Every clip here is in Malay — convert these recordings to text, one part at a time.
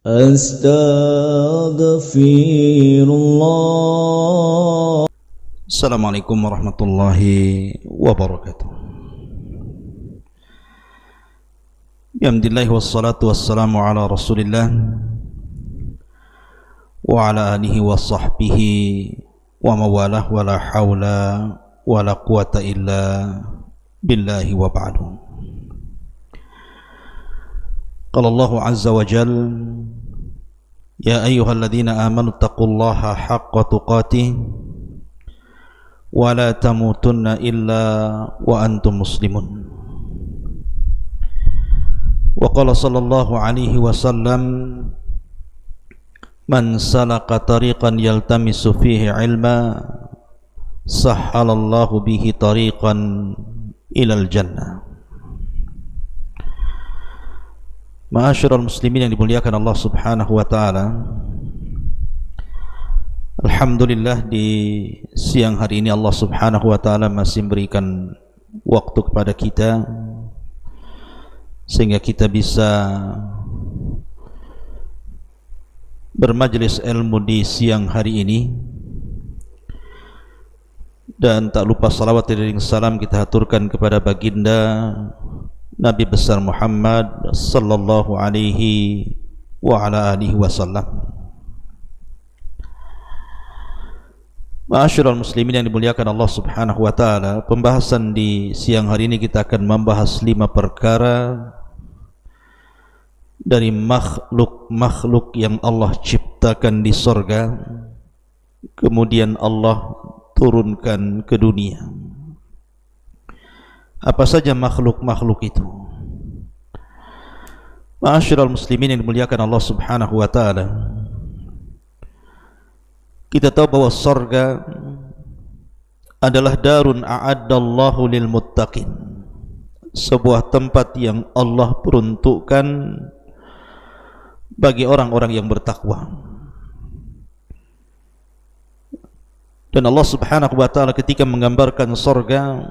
Astaghfirullah. Assalamualaikum warahmatullahi wabarakatuh. Alhamdulillah wassalatu wassalamu ala Rasulillah wa ala alihi wa sahbihi wa mawalah wa la hawla wa la quwata illa billahi wa ba'du. Qala Allah azza wa jal, ya ayyuhalladzina amanu taqullaha haqqa tuqatih wa la tamutunna illa wa antum muslimun. Wa qala sallallahu alaihi wasallam, man salaka tariqan yaltamisu fihi ilma sahhalallahu bihi tariqan ilal jannah. Ma'asyiral muslimin yang dimuliakan Allah Subhanahu wa taala, alhamdulillah di siang hari ini Allah Subhanahu wa taala masih memberikan waktu kepada kita sehingga kita bisa bermajlis ilmu di siang hari ini. Dan tak lupa salawat dan salam kita haturkan kepada baginda Nabi besar Muhammad sallallahu alaihi wa ala alihi wasallam. Ma'asyiral muslimin yang dimuliakan Allah Subhanahu wa taala, pembahasan di siang hari ini kita akan membahas 5 perkara dari makhluk-makhluk yang Allah ciptakan di sorga, kemudian Allah turunkan ke dunia. Apa saja makhluk-makhluk itu? Ma'asyiral muslimin yang dimuliakan Allah Subhanahu wa taala, kita tahu bahwa sorga adalah darun a'addallahu lil muttaqin, sebuah tempat yang Allah peruntukkan bagi orang-orang yang bertakwa. Dan Allah Subhanahu wa taala ketika menggambarkan sorga,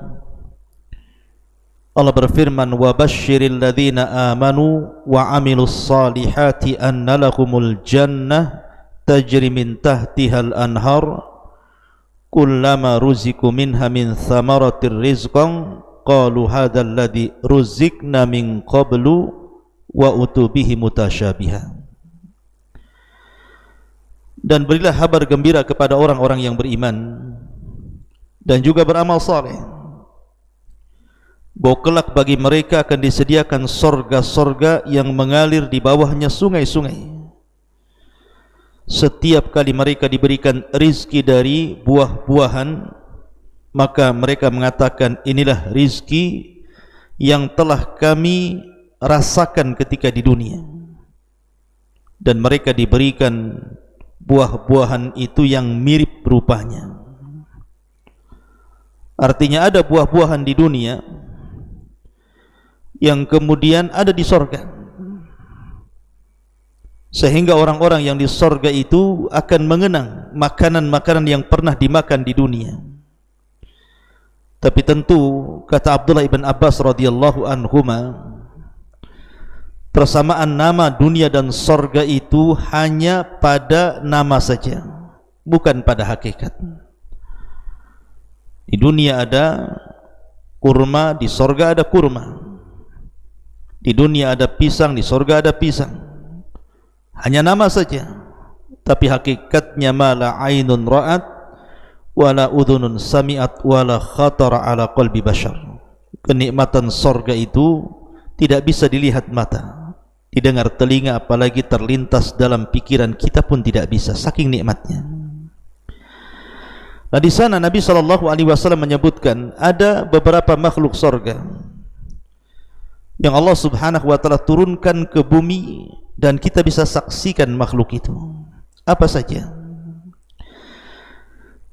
Allah berfirman, wa basyiril ladzina amanu wa amilus salihati anna lahumul jannah tajri min tahtihal anhar kullama ruziku minha min thamaratir rizqan qalu hadzal ladzi ruzikna min qablu wa utubihi mutasyabiha. Dan berilah kabar gembira kepada orang-orang yang beriman dan juga beramal saleh, bahwa kelak bagi mereka akan disediakan sorga-sorga yang mengalir di bawahnya sungai-sungai. Setiap kali mereka diberikan rizki dari buah-buahan, maka mereka mengatakan, inilah rizki yang telah kami rasakan ketika di dunia. Dan mereka diberikan buah-buahan itu yang mirip rupanya. Artinya ada buah-buahan di dunia yang kemudian ada di sorga, sehingga orang-orang yang di sorga itu akan mengenang makanan-makanan yang pernah dimakan di dunia. Tapi tentu kata Abdullah ibn Abbas radhiyallahu anhuma, persamaan nama dunia dan sorga itu hanya pada nama saja, bukan pada hakikat. Di dunia ada kurma, di sorga ada kurma. Di dunia ada pisang, di sorga ada pisang. Hanya nama saja, tapi hakikatnya ma la ainun ra'at wa la udhunun sami'at wa la khatara ala qalbi bashar. Kenikmatan sorga itu tidak bisa dilihat mata, didengar telinga, apalagi terlintas dalam pikiran kita pun tidak bisa, saking nikmatnya. Nah, di sana Nabi SAW menyebutkan ada beberapa makhluk sorga yang Allah Subhanahu wa taala turunkan ke bumi dan kita bisa saksikan makhluk itu. Apa saja?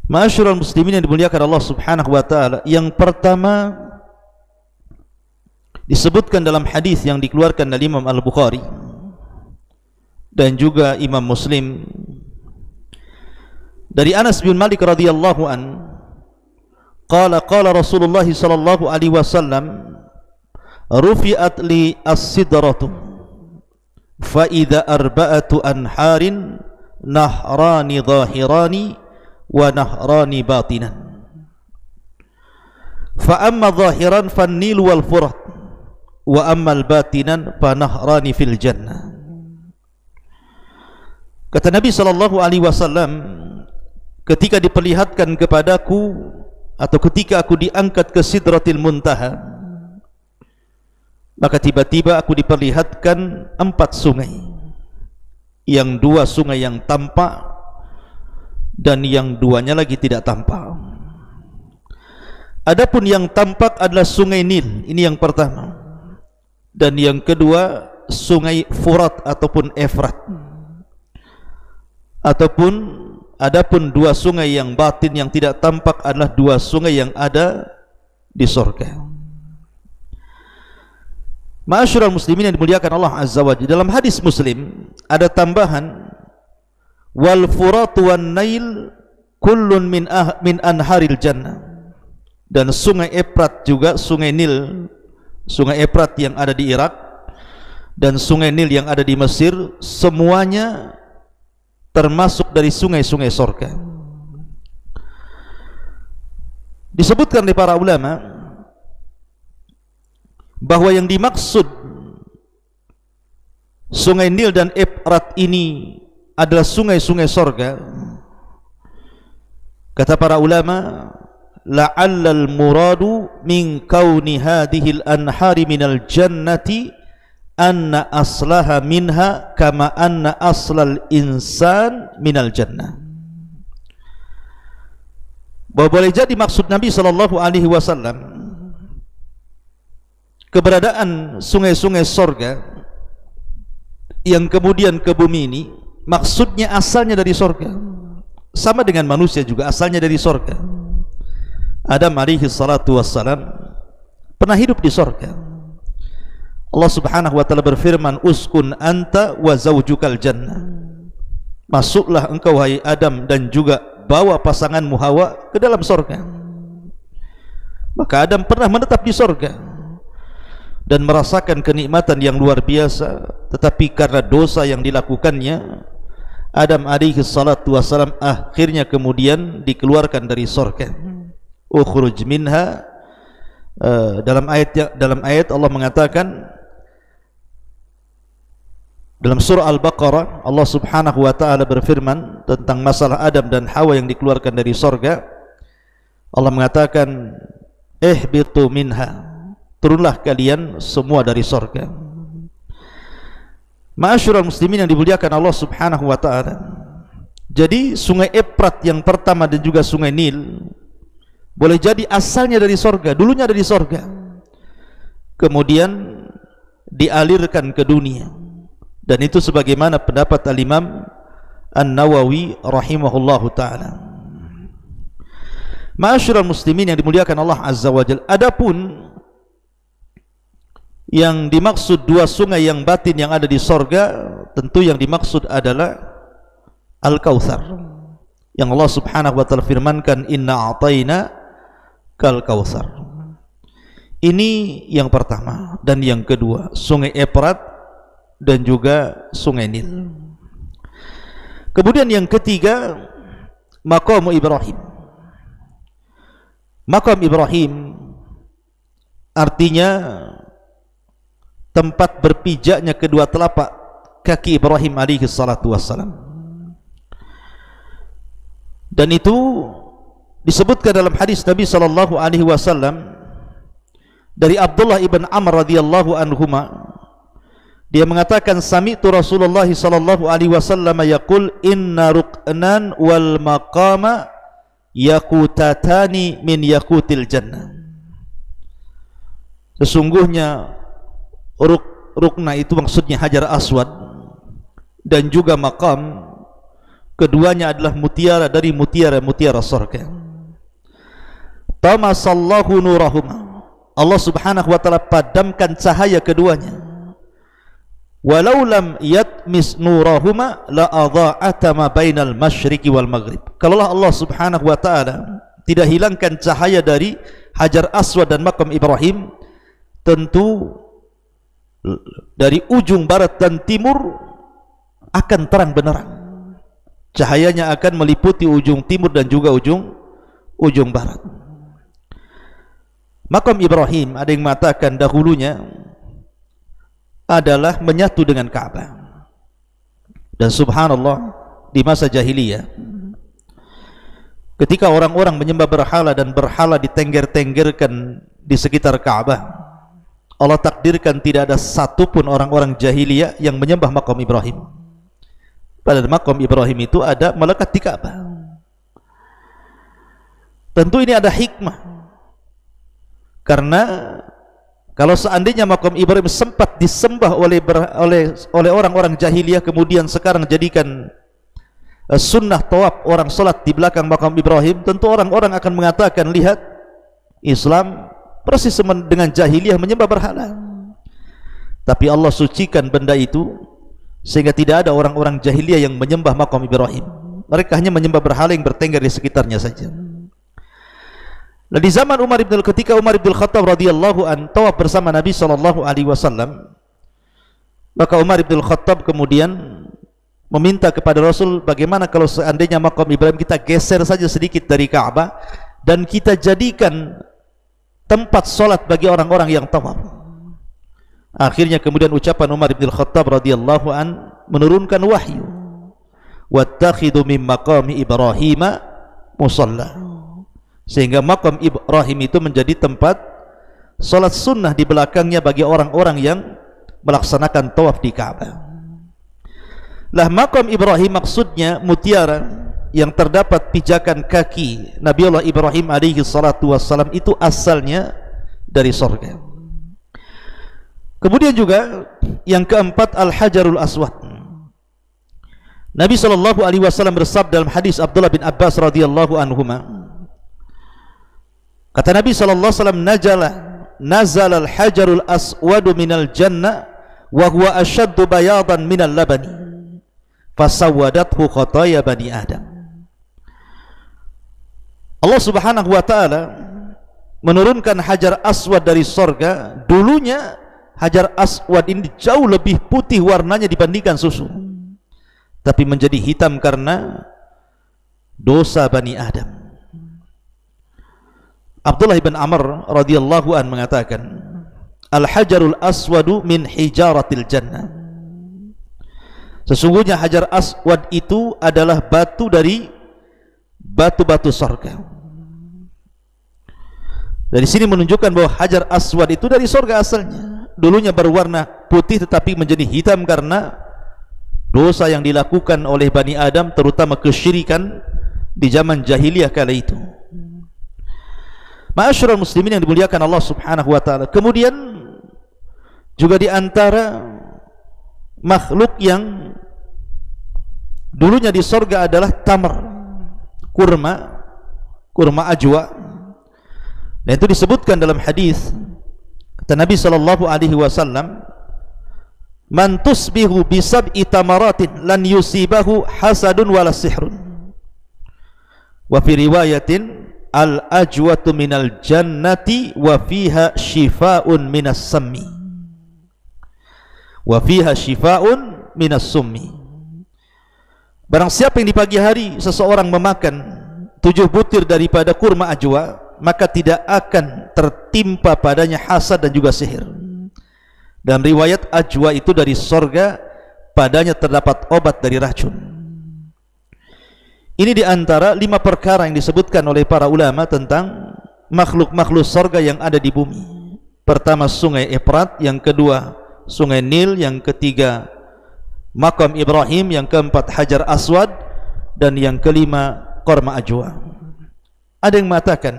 Ma'asyiral muslimin yang dimuliakan Allah Subhanahu wa taala, yang pertama disebutkan dalam hadis yang dikeluarkan oleh Imam Al-Bukhari dan juga Imam Muslim dari Anas bin Malik radhiyallahu an, qala Rasulullah sallallahu alaihi wasallam, rufi'at li as-sidratu fa idza arba'atu anharin nahrani zahirani wa nahrani batinan. Fa amma zahiran fan nil wal furat wa amma al batinan fa nahrani fil jannah. Kata Nabi sallallahu alaihi wasallam, ketika diperlihatkan kepadaku atau ketika aku diangkat ke Sidratil Muntaha, maka tiba-tiba aku diperlihatkan 4 sungai, yang 2 sungai yang tampak dan yang 2-nya lagi tidak tampak. Adapun yang tampak adalah sungai Nil, ini yang pertama, dan yang kedua sungai Furat ataupun Efrat. Adapun 2 sungai yang batin yang tidak tampak adalah 2 sungai yang ada di surga. Ma'asyiral muslimin yang dimuliakan Allah Azza wa Jalla, dalam hadis Muslim ada tambahan wal furat wan nail kullun min anharil jannah, dan sungai Efrat juga, sungai Nil, sungai Efrat yang ada di Irak dan sungai Nil yang ada di Mesir, semuanya termasuk dari sungai-sungai surga. Disebutkan oleh para ulama bahwa yang dimaksud sungai Nil dan Efrat ini adalah sungai-sungai surga. Kata para ulama, la'allal muradu min kauni hadhil anhari minal jannati anna aslaha minha kama anna aslal insan minal jannah. Bahwa boleh jadi maksud Nabi sallallahu alaihi wasallam keberadaan sungai-sungai surga yang kemudian ke bumi ini, maksudnya asalnya dari surga. Sama dengan manusia juga asalnya dari surga. Adam alaihi salatu wassalam pernah hidup di surga. Allah subhanahu wa ta'ala berfirman, uskun anta wa zawjukal jannah. Masuklah engkau wahai Adam dan juga bawa pasanganmu Hawa ke dalam surga. Maka Adam pernah menetap di surga dan merasakan kenikmatan yang luar biasa, tetapi karena dosa yang dilakukannya, Adam alaihi salatu wassalam akhirnya kemudian dikeluarkan dari surga. Ukhruj minha, dalam ayat Allah mengatakan dalam surah Al-Baqarah, Allah subhanahu wa ta'ala berfirman tentang masalah Adam dan Hawa yang dikeluarkan dari surga. Allah mengatakan, ihbitu minha, turunlah kalian semua dari surga. Ma'asyiral muslimin yang dimuliakan Allah subhanahu wa ta'ala, jadi sungai Efrat yang pertama dan juga sungai Nil boleh jadi asalnya dari surga, dulunya dari surga, kemudian dialirkan ke dunia. Dan itu sebagaimana pendapat Al-Imam An-Nawawi rahimahullahu ta'ala. Ma'asyiral muslimin yang dimuliakan Allah Azza wa Jalla, adapun yang dimaksud 2 sungai yang batin yang ada di surga, tentu yang dimaksud adalah Al-Kautsar, yang Allah subhanahu wa ta'ala firmankan, inna a'tayna kal kautsar. Ini yang pertama. Dan yang kedua, sungai Efrat dan juga sungai Nil. Kemudian yang ketiga, Maqam Ibrahim. Maqam Ibrahim artinya tempat berpijaknya kedua telapak kaki Ibrahim alaihi salatu wassalam. Dan itu disebutkan dalam hadis Nabi sallallahu alaihi wasallam dari Abdullah ibn Amr radhiyallahu anhuma. Dia mengatakan, sami'tu Rasulullah sallallahu alaihi wasallam yaqul inna ruknan wal maqama yaqutatani min yaqutil jannah. Sesungguhnya rukna itu maksudnya Hajar Aswad dan juga maqam, keduanya adalah mutiara dari mutiara-mutiara surga. Tamasallahu nurahuma, Allah subhanahu wa ta'ala padamkan cahaya keduanya. Walau lam yatmis nurahuma la adha'ata ma bainal masyriqi wal maghrib. Kalaulah Allah subhanahu wa ta'ala tidak hilangkan cahaya dari Hajar Aswad dan Maqam Ibrahim, tentu dari ujung barat dan timur akan terang benderang. Cahayanya akan meliputi ujung timur dan juga ujung barat. Makam Ibrahim ada yang mengatakan dahulunya adalah menyatu dengan Ka'bah. Dan subhanallah, di masa jahiliyah ketika orang-orang menyembah berhala dan berhala ditengger-tenggerkan di sekitar Ka'bah, Allah takdirkan tidak ada satupun orang-orang jahiliyah yang menyembah makam Ibrahim. Pada makam Ibrahim itu ada melekat di Ka'bah. Tentu ini ada hikmah, karena kalau seandainya makam Ibrahim sempat disembah oleh orang-orang jahiliyah, kemudian sekarang jadikan sunnah tawaf orang salat di belakang makam Ibrahim, tentu orang-orang akan mengatakan, lihat, Islam persis dengan jahiliyah menyembah berhala. Tapi Allah sucikan benda itu sehingga tidak ada orang-orang jahiliyah yang menyembah makam Ibrahim. Mereka hanya menyembah berhala yang bertengger di sekitarnya saja. Dan di zaman ketika Umar bin Khattab radhiyallahu an tawaf bersama Nabi SAW, maka Umar bin Khattab kemudian meminta kepada Rasul, bagaimana kalau seandainya makam Ibrahim kita geser saja sedikit dari Ka'bah dan kita jadikan tempat solat bagi orang-orang yang tawaf. Akhirnya kemudian ucapan Umar bin Khattab radhiyallahu an menurunkan wahyu, wattakhidhu min maqami Ibrahim musalla, sehingga makam Ibrahim itu menjadi tempat solat sunnah di belakangnya bagi orang-orang yang melaksanakan tawaf di Ka'bah. Lah makam Ibrahim maksudnya mutiara yang terdapat pijakan kaki Nabiullah Ibrahim alaihi salatu wassalam itu asalnya dari surga. Kemudian juga yang keempat, Al-Hajarul Aswad. Nabi sallallahu alaihi wasallam bersabda dalam hadis Abdullah bin Abbas radhiyallahu anhuma, kata Nabi sallallahu alaihi wasallam, nazala al-hajarul aswadu minal jannah wa huwa ashaddu bayadan minal labani fasawwadathu khataya bani Adam. Allah subhanahu wa ta'ala menurunkan hajar aswad dari sorga. Dulunya hajar aswad ini jauh lebih putih warnanya dibandingkan susu, tapi menjadi hitam karena dosa Bani Adam. Abdullah bin Amr radhiyallahu an mengatakan, Al-hajarul aswadu min hijaratil jannah. Sesungguhnya hajar aswad itu adalah batu dari batu-batu surga. Dari sini menunjukkan bahwa hajar aswad itu dari surga asalnya. Dulunya berwarna putih tetapi menjadi hitam karena dosa yang dilakukan oleh Bani Adam, terutama kesyirikan di zaman jahiliyah kala itu. Ma'asyiral muslimin yang dimuliakan Allah Subhanahu wa taala. Kemudian juga di antara makhluk yang dulunya di surga adalah tamar, kurma ajwa. Dan itu disebutkan dalam hadis kata Nabi sallallahu alaihi wasallam, man tusbihu bi sab'i tamaratin lan yusibahu hasadun wala sihrun. Wa fi riwayatin al ajwatu minal jannati wa fiha shifaa'un minas sammi. Wa fiha shifaa'un minas summi. Barang siapa yang di pagi hari seseorang memakan 7 butir daripada kurma ajwa, maka tidak akan tertimpa padanya hasad dan juga sihir. Dalam riwayat, ajwa itu dari sorga, padanya terdapat obat dari racun. Ini diantara 5 perkara yang disebutkan oleh para ulama tentang makhluk-makhluk sorga yang ada di bumi. Pertama sungai Efrat, yang kedua sungai Nil, yang ketiga makam Ibrahim, yang keempat hajar aswad, dan yang kelima korma ajwa. Ada yang mengatakan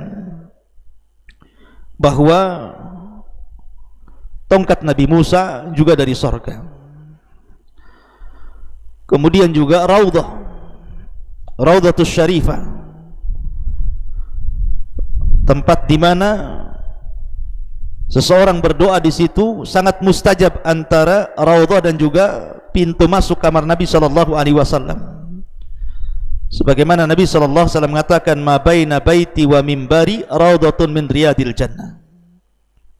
bahwa tongkat Nabi Musa juga dari sorga. Kemudian juga Raudhatus Syarifah, tempat di mana seseorang berdoa di situ sangat mustajab, antara raudhah dan juga pintu masuk kamar Nabi sallallahu alaihi wasallam. Sebagaimana Nabi sallallahu alaihi wasallam mengatakan, ma baina baiti wa mimbari raudhatun min riyadil jannah.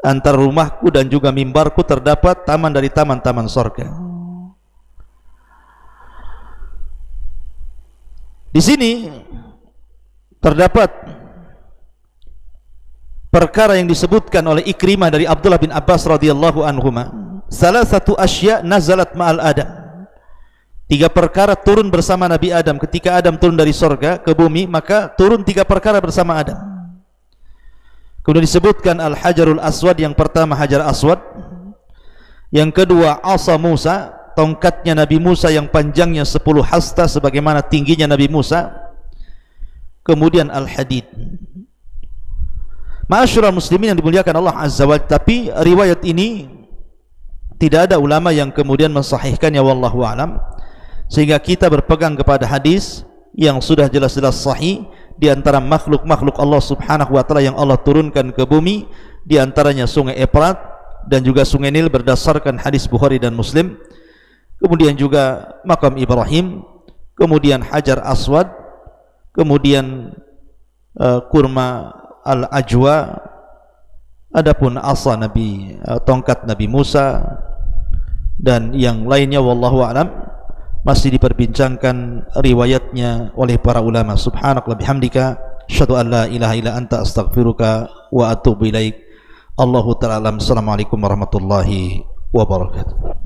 antara rumahku dan juga mimbarku terdapat taman dari taman-taman surga. Di sini terdapat perkara yang disebutkan oleh Ikrimah dari Abdullah bin Abbas radhiyallahu anhuma. Salah satu asya nazalat ma'al Adam. 3 perkara turun bersama Nabi Adam. Ketika Adam turun dari surga ke bumi, maka turun 3 perkara bersama Adam. Kemudian disebutkan Al-Hajarul Aswad, yang pertama Hajar Aswad, yang kedua Asa Musa, tongkatnya Nabi Musa yang panjangnya 10 hasta sebagaimana tingginya Nabi Musa. Kemudian Al-Hadid. Ma'asyiral muslimin yang dimuliakan Allah Azza wa Jalla, tapi riwayat ini tidak ada ulama yang kemudian mensahihkannya wallahu alam, sehingga kita berpegang kepada hadis yang sudah jelas-jelas sahih. Di antara makhluk-makhluk Allah Subhanahu wa taala yang Allah turunkan ke bumi, di antaranya Sungai Efrat dan juga Sungai Nil berdasarkan hadis Bukhari dan Muslim. Kemudian juga makam Ibrahim, kemudian Hajar Aswad, kemudian kurma Al-Ajwa, adapun asa Nabi, tongkat Nabi Musa dan yang lainnya wallahu alam masih diperbincangkan riwayatnya oleh para ulama. Subhanallah bihamdika, asyhadu an la ilaha illa anta, astaghfiruka wa atubu ilaik. Allahu ta'ala alam. Assalamualaikum warahmatullahi wabarakatuh.